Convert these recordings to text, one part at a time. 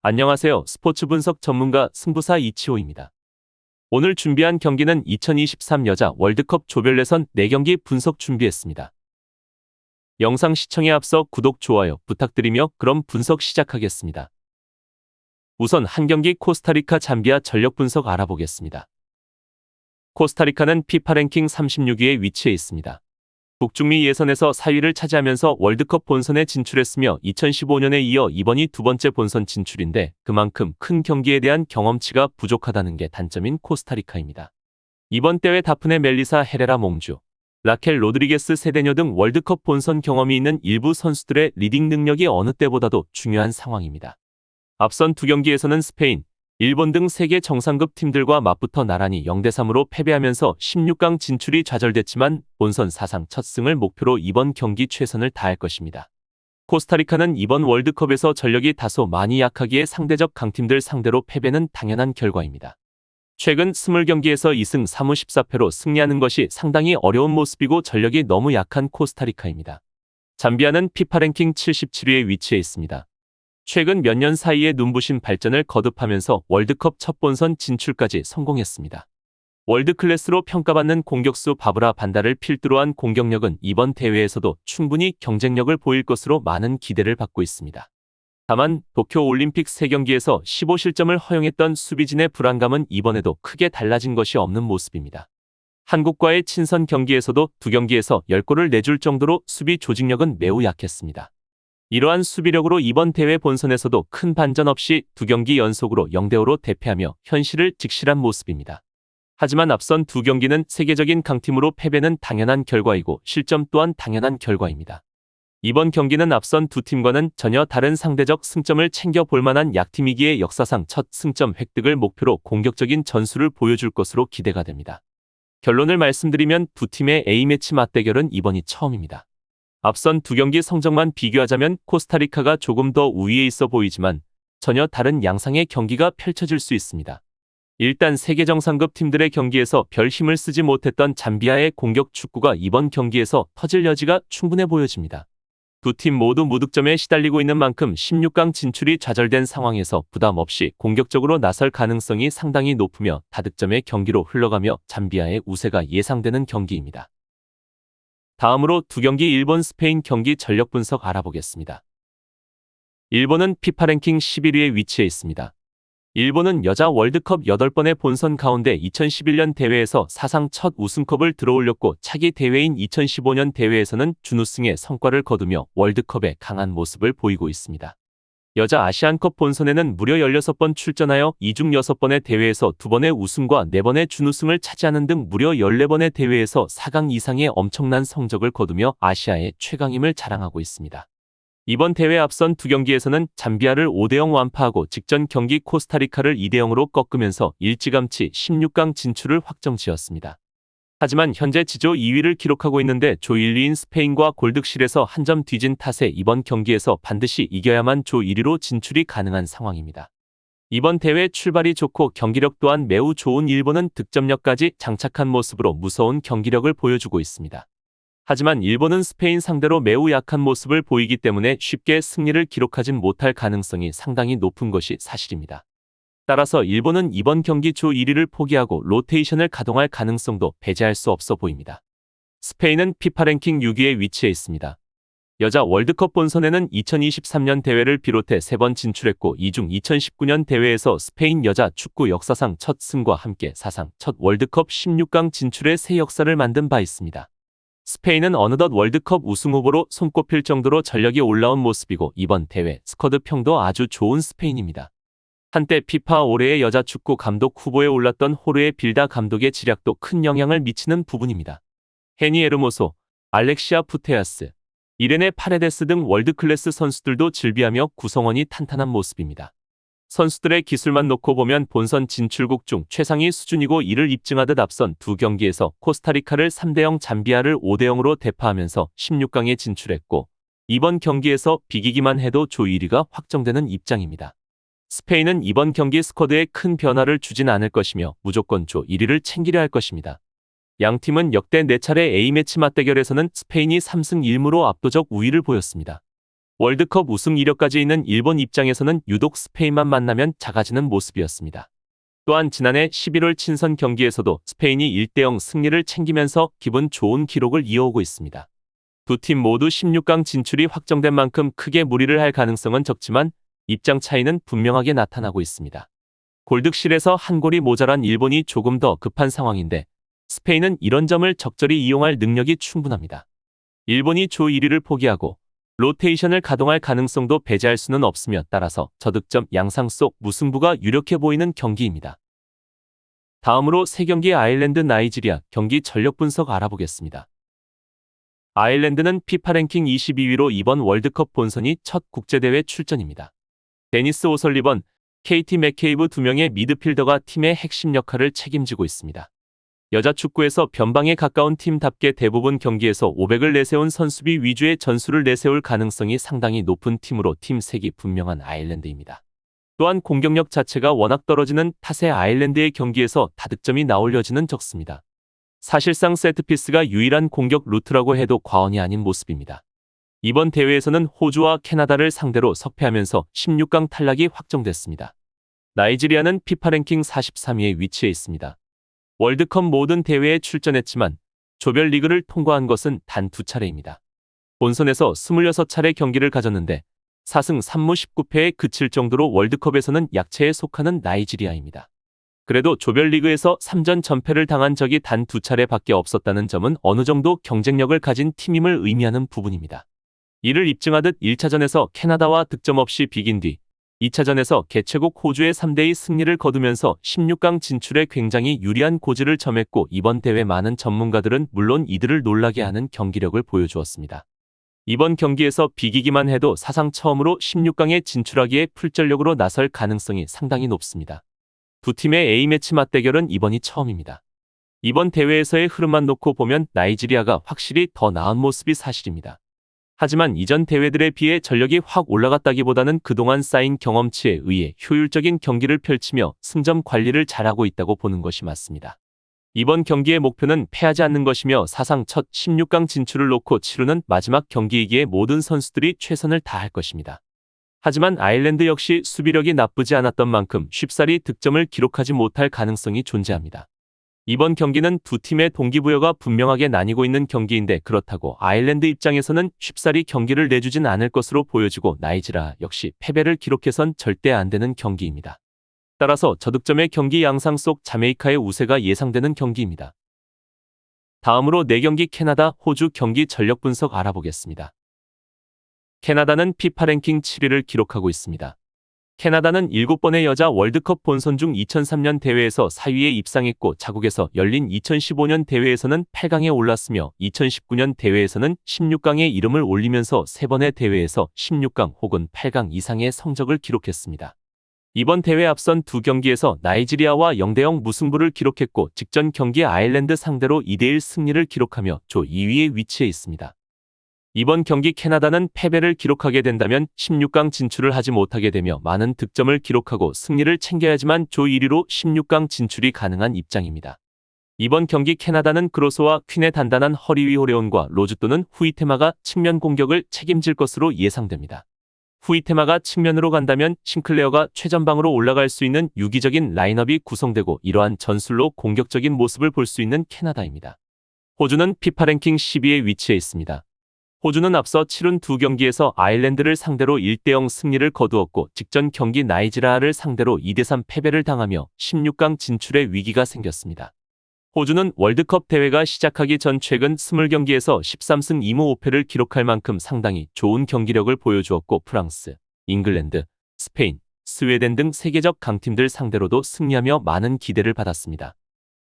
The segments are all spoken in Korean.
안녕하세요. 스포츠 분석 전문가 승부사 이치호입니다. 오늘 준비한 경기는 2023 여자 월드컵 조별 예선 4경기 분석 준비했습니다. 영상 시청에 앞서 구독, 좋아요 부탁드리며 그럼 분석 시작하겠습니다. 우선 한 경기 코스타리카 잠비아 전력 분석 알아보겠습니다. 코스타리카는 피파 랭킹 36위에 위치해 있습니다. 북중미 예선에서 4위를 차지하면서 월드컵 본선에 진출했으며 2015년에 이어 이번이 두 번째 본선 진출인데 그만큼 큰 경기에 대한 경험치가 부족하다는 게 단점인 코스타리카입니다. 이번 대회 다프네 멜리사 헤레라 몽주, 라켈 로드리게스 세데뇨 등 월드컵 본선 경험이 있는 일부 선수들의 리딩 능력이 어느 때보다도 중요한 상황입니다. 앞선 두 경기에서는 스페인, 일본 등 세계 정상급 팀들과 맞붙어 나란히 0대3으로 패배하면서 16강 진출이 좌절됐지만 본선 사상 첫 승을 목표로 이번 경기 최선을 다할 것입니다. 코스타리카는 이번 월드컵에서 전력이 다소 많이 약하기에 상대적 강팀들 상대로 패배는 당연한 결과입니다. 최근 20경기에서 2승 3무 14패로 승리하는 것이 상당히 어려운 모습이고 전력이 너무 약한 코스타리카입니다. 잠비아는 피파 랭킹 77위에 위치해 있습니다. 최근 몇 년 사이에 눈부신 발전을 거듭하면서 월드컵 첫 본선 진출까지 성공했습니다. 월드클래스로 평가받는 공격수 바브라 반다를 필두로 한 공격력은 이번 대회에서도 충분히 경쟁력을 보일 것으로 많은 기대를 받고 있습니다. 다만 도쿄 올림픽 3경기에서 15실점을 허용했던 수비진의 불안감은 이번에도 크게 달라진 것이 없는 모습입니다. 한국과의 친선 경기에서도 2경기에서 10골을 내줄 정도로 수비 조직력은 매우 약했습니다. 이러한 수비력으로 이번 대회 본선에서도 큰 반전 없이 2경기 연속으로 0대5로 대패하며 현실을 직실한 모습입니다. 하지만 앞선 2경기는 세계적인 강팀으로 패배는 당연한 결과이고 실점 또한 당연한 결과입니다. 이번 경기는 앞선 두 팀과는 전혀 다른 상대적 승점을 챙겨볼 만한 약팀이기에 역사상 첫 승점 획득을 목표로 공격적인 전술을 보여줄 것으로 기대가 됩니다. 결론을 말씀드리면 두 팀의 A매치 맞대결은 이번이 처음입니다. 앞선 2경기 성적만 비교하자면 코스타리카가 조금 더 우위에 있어 보이지만 전혀 다른 양상의 경기가 펼쳐질 수 있습니다. 일단 세계 정상급 팀들의 경기에서 별 힘을 쓰지 못했던 잠비아의 공격 축구가 이번 경기에서 터질 여지가 충분해 보여집니다. 두 팀 모두 무득점에 시달리고 있는 만큼 16강 진출이 좌절된 상황에서 부담 없이 공격적으로 나설 가능성이 상당히 높으며 다득점의 경기로 흘러가며 잠비아의 우세가 예상되는 경기입니다. 다음으로 2경기 일본 스페인 경기 전력 분석 알아보겠습니다. 일본은 피파 랭킹 11위에 위치해 있습니다. 일본은 여자 월드컵 8번의 본선 가운데 2011년 대회에서 사상 첫 우승컵을 들어올렸고 차기 대회인 2015년 대회에서는 준우승의 성과를 거두며 월드컵에 강한 모습을 보이고 있습니다. 여자 아시안컵 본선에는 무려 16번 출전하여 이 중 6번의 대회에서 2번의 우승과 4번의 준우승을 차지하는 등 무려 14번의 대회에서 4강 이상의 엄청난 성적을 거두며 아시아의 최강임을 자랑하고 있습니다. 이번 대회 앞선 2경기에서는 잠비아를 5대0 완파하고 직전 경기 코스타리카를 2대0으로 꺾으면서 일찌감치 16강 진출을 확정지었습니다. 하지만 현재 지조 2위를 기록하고 있는데 조 1위인 스페인과 골득실에서 한 점 뒤진 탓에 이번 경기에서 반드시 이겨야만 조 1위로 진출이 가능한 상황입니다. 이번 대회 출발이 좋고 경기력 또한 매우 좋은 일본은 득점력까지 장착한 모습으로 무서운 경기력을 보여주고 있습니다. 하지만 일본은 스페인 상대로 매우 약한 모습을 보이기 때문에 쉽게 승리를 기록하진 못할 가능성이 상당히 높은 것이 사실입니다. 따라서 일본은 이번 경기 조 1위를 포기하고 로테이션을 가동할 가능성도 배제할 수 없어 보입니다. 스페인은 피파 랭킹 6위에 위치해 있습니다. 여자 월드컵 본선에는 2023년 대회를 비롯해 3번 진출했고 이 중 2019년 대회에서 스페인 여자 축구 역사상 첫 승과 함께 사상 첫 월드컵 16강 진출의 새 역사를 만든 바 있습니다. 스페인은 어느덧 월드컵 우승 후보로 손꼽힐 정도로 전력이 올라온 모습이고 이번 대회 스쿼드 평도 아주 좋은 스페인입니다. 한때 피파 올해의 여자 축구 감독 후보에 올랐던 호르헤 빌다 감독의 지략도 큰 영향을 미치는 부분입니다. 헤니 에르모소, 알렉시아 푸테아스, 이레네 파레데스 등 월드클래스 선수들도 즐비하며 구성원이 탄탄한 모습입니다. 선수들의 기술만 놓고 보면 본선 진출국 중 최상위 수준이고 이를 입증하듯 앞선 2경기에서 코스타리카를 3대0 잠비아를 5대0으로 대파하면서 16강에 진출했고 이번 경기에서 비기기만 해도 조 1위가 확정되는 입장입니다. 스페인은 이번 경기 스쿼드에 큰 변화를 주진 않을 것이며 무조건 조 1위를 챙기려 할 것입니다. 양팀은 역대 4차례 A매치 맞대결에서는 스페인이 3승 1무로 압도적 우위를 보였습니다. 월드컵 우승 이력까지 있는 일본 입장에서는 유독 스페인만 만나면 작아지는 모습이었습니다. 또한 지난해 11월 친선 경기에서도 스페인이 1대0 승리를 챙기면서 기분 좋은 기록을 이어오고 있습니다. 두 팀 모두 16강 진출이 확정된 만큼 크게 무리를 할 가능성은 적지만 입장 차이는 분명하게 나타나고 있습니다. 골득실에서 한 골이 모자란 일본이 조금 더 급한 상황인데 스페인은 이런 점을 적절히 이용할 능력이 충분합니다. 일본이 조 1위를 포기하고 로테이션을 가동할 가능성도 배제할 수는 없으며 따라서 저득점 양상 속 무승부가 유력해 보이는 경기입니다. 다음으로 3경기 아일랜드 나이지리아 경기 전력 분석 알아보겠습니다. 아일랜드는 피파 랭킹 22위로 이번 월드컵 본선이 첫 국제대회 출전입니다. 데니스 오설리번, KT 맥케이브 두 명의 미드필더가 팀의 핵심 역할을 책임지고 있습니다. 여자 축구에서 변방에 가까운 팀답게 대부분 경기에서 500을 내세운 선수비 위주의 전술을 내세울 가능성이 상당히 높은 팀으로 팀 색이 분명한 아일랜드입니다. 또한 공격력 자체가 워낙 떨어지는 탓에 아일랜드의 경기에서 다득점이 나올 여지는 적습니다. 사실상 세트피스가 유일한 공격 루트라고 해도 과언이 아닌 모습입니다. 이번 대회에서는 호주와 캐나다를 상대로 석패하면서 16강 탈락이 확정됐습니다. 나이지리아는 피파 랭킹 43위에 위치해 있습니다. 월드컵 모든 대회에 출전했지만 조별리그를 통과한 것은 단 2차례입니다. 본선에서 26차례 경기를 가졌는데 4승 3무 19패에 그칠 정도로 월드컵에서는 약체에 속하는 나이지리아입니다. 그래도 조별리그에서 3전 전패를 당한 적이 단 2차례밖에 없었다는 점은 어느 정도 경쟁력을 가진 팀임을 의미하는 부분입니다. 이를 입증하듯 1차전에서 캐나다와 득점 없이 비긴 뒤 2차전에서 개최국 호주의 3대2 승리를 거두면서 16강 진출에 굉장히 유리한 고지를 점했고 이번 대회 많은 전문가들은 물론 이들을 놀라게 하는 경기력을 보여주었습니다. 이번 경기에서 비기기만 해도 사상 처음으로 16강에 진출하기에 풀전력으로 나설 가능성이 상당히 높습니다. 두 팀의 A매치 맞대결은 이번이 처음입니다. 이번 대회에서의 흐름만 놓고 보면 나이지리아가 확실히 더 나은 모습이 사실입니다. 하지만 이전 대회들에 비해 전력이 확 올라갔다기보다는 그동안 쌓인 경험치에 의해 효율적인 경기를 펼치며 승점 관리를 잘하고 있다고 보는 것이 맞습니다. 이번 경기의 목표는 패하지 않는 것이며 사상 첫 16강 진출을 놓고 치르는 마지막 경기이기에 모든 선수들이 최선을 다할 것입니다. 하지만 아일랜드 역시 수비력이 나쁘지 않았던 만큼 쉽사리 득점을 기록하지 못할 가능성이 존재합니다. 이번 경기는 두 팀의 동기부여가 분명하게 나뉘고 있는 경기인데 그렇다고 아일랜드 입장에서는 쉽사리 경기를 내주진 않을 것으로 보여지고 나이지리아 역시 패배를 기록해선 절대 안 되는 경기입니다. 따라서 저득점의 경기 양상 속 자메이카의 우세가 예상되는 경기입니다. 다음으로 4경기 캐나다, 호주 경기 전력 분석 알아보겠습니다. 캐나다는 피파 랭킹 7위를 기록하고 있습니다. 캐나다는 7번의 여자 월드컵 본선 중 2003년 대회에서 4위에 입상했고 자국에서 열린 2015년 대회에서는 8강에 올랐으며 2019년 대회에서는 16강에 이름을 올리면서 3번의 대회에서 16강 혹은 8강 이상의 성적을 기록했습니다. 이번 대회 앞선 2경기에서 나이지리아와 0대0 무승부를 기록했고 직전 경기 아일랜드 상대로 2대1 승리를 기록하며 조 2위에 위치해 있습니다. 이번 경기 캐나다는 패배를 기록하게 된다면 16강 진출을 하지 못하게 되며 많은 득점을 기록하고 승리를 챙겨야지만 조 1위로 16강 진출이 가능한 입장입니다. 이번 경기 캐나다는 그로소와 퀸의 단단한 허리 위 호레온과 로즈 또는 후이테마가 측면 공격을 책임질 것으로 예상됩니다. 후이테마가 측면으로 간다면 싱클레어가 최전방으로 올라갈 수 있는 유기적인 라인업이 구성되고 이러한 전술로 공격적인 모습을 볼 수 있는 캐나다입니다. 호주는 피파 랭킹 10위에 위치해 있습니다. 호주는 앞서 치른 2경기에서 아일랜드를 상대로 1대0 승리를 거두었고 직전 경기 나이지리아를 상대로 2대3 패배를 당하며 16강 진출의 위기가 생겼습니다. 호주는 월드컵 대회가 시작하기 전 최근 20경기에서 13승 2무 5패를 기록할 만큼 상당히 좋은 경기력을 보여주었고 프랑스, 잉글랜드, 스페인, 스웨덴 등 세계적 강팀들 상대로도 승리하며 많은 기대를 받았습니다.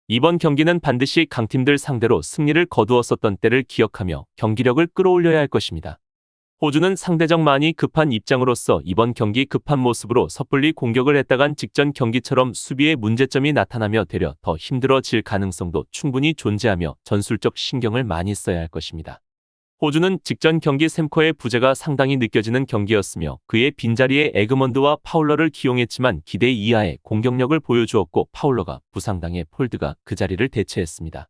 이번 경기는 반드시 강팀들 상대로 승리를 거두었었던 때를 기억하며 경기력을 끌어올려야 할 것입니다. 호주는 상대적 많이 급한 입장으로서 이번 경기 급한 모습으로 섣불리 공격을 했다간 직전 경기처럼 수비에 문제점이 나타나며 되려 더 힘들어질 가능성도 충분히 존재하며 전술적 신경을 많이 써야 할 것입니다. 호주는 직전 경기 샘커의 부재가 상당히 느껴지는 경기였으며 그의 빈자리에 에그먼드와 파울러를 기용했지만 기대 이하의 공격력을 보여주었고 파울러가 부상당해 폴드가 그 자리를 대체했습니다.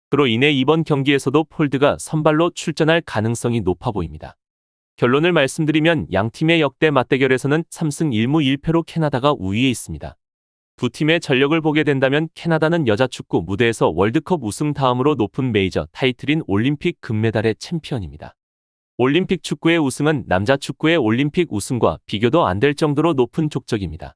그로 인해 이번 경기에서도 폴드가 선발로 출전할 가능성이 높아 보입니다. 결론을 말씀드리면 양팀의 역대 맞대결에서는 3승 1무 1패로 캐나다가 우위에 있습니다. 두 팀의 전력을 보게 된다면 캐나다는 여자 축구 무대에서 월드컵 우승 다음으로 높은 메이저 타이틀인 올림픽 금메달의 챔피언입니다. 올림픽 축구의 우승은 남자 축구의 올림픽 우승과 비교도 안 될 정도로 높은 족적입니다.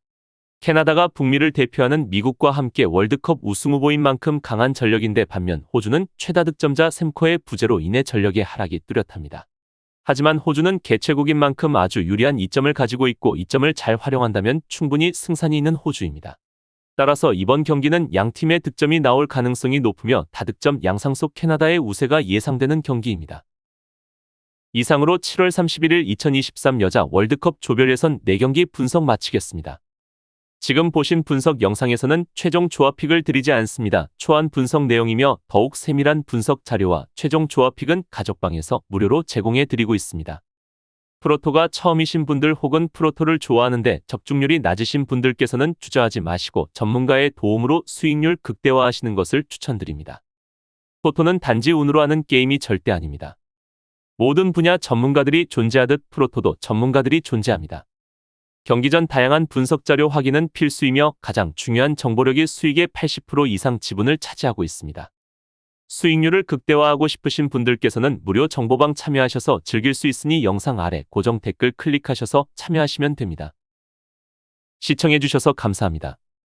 캐나다가 북미를 대표하는 미국과 함께 월드컵 우승 후보인 만큼 강한 전력인데 반면 호주는 최다 득점자 샘커의 부재로 인해 전력의 하락이 뚜렷합니다. 하지만 호주는 개최국인 만큼 아주 유리한 이점을 가지고 있고 이점을 잘 활용한다면 충분히 승산이 있는 호주입니다. 따라서 이번 경기는 양팀의 득점이 나올 가능성이 높으며 다득점 양상 속 캐나다의 우세가 예상되는 경기입니다. 이상으로 7월 31일 2023 여자 월드컵 조별 예선 4경기 분석 마치겠습니다. 지금 보신 분석 영상에서는 최종 조합픽을 드리지 않습니다. 초안 분석 내용이며 더욱 세밀한 분석 자료와 최종 조합픽은 가족방에서 무료로 제공해 드리고 있습니다. 프로토가 처음이신 분들 혹은 프로토를 좋아하는데 적중률이 낮으신 분들께서는 주저하지 마시고 전문가의 도움으로 수익률 극대화하시는 것을 추천드립니다. 토토는 단지 운으로 하는 게임이 절대 아닙니다. 모든 분야 전문가들이 존재하듯 프로토도 전문가들이 존재합니다. 경기 전 다양한 분석 자료 확인은 필수이며 가장 중요한 정보력이 수익의 80% 이상 지분을 차지하고 있습니다. 수익률을 극대화하고 싶으신 분들께서는 무료 정보방 참여하셔서 즐길 수 있으니 영상 아래 고정 댓글 클릭하셔서 참여하시면 됩니다. 시청해주셔서 감사합니다.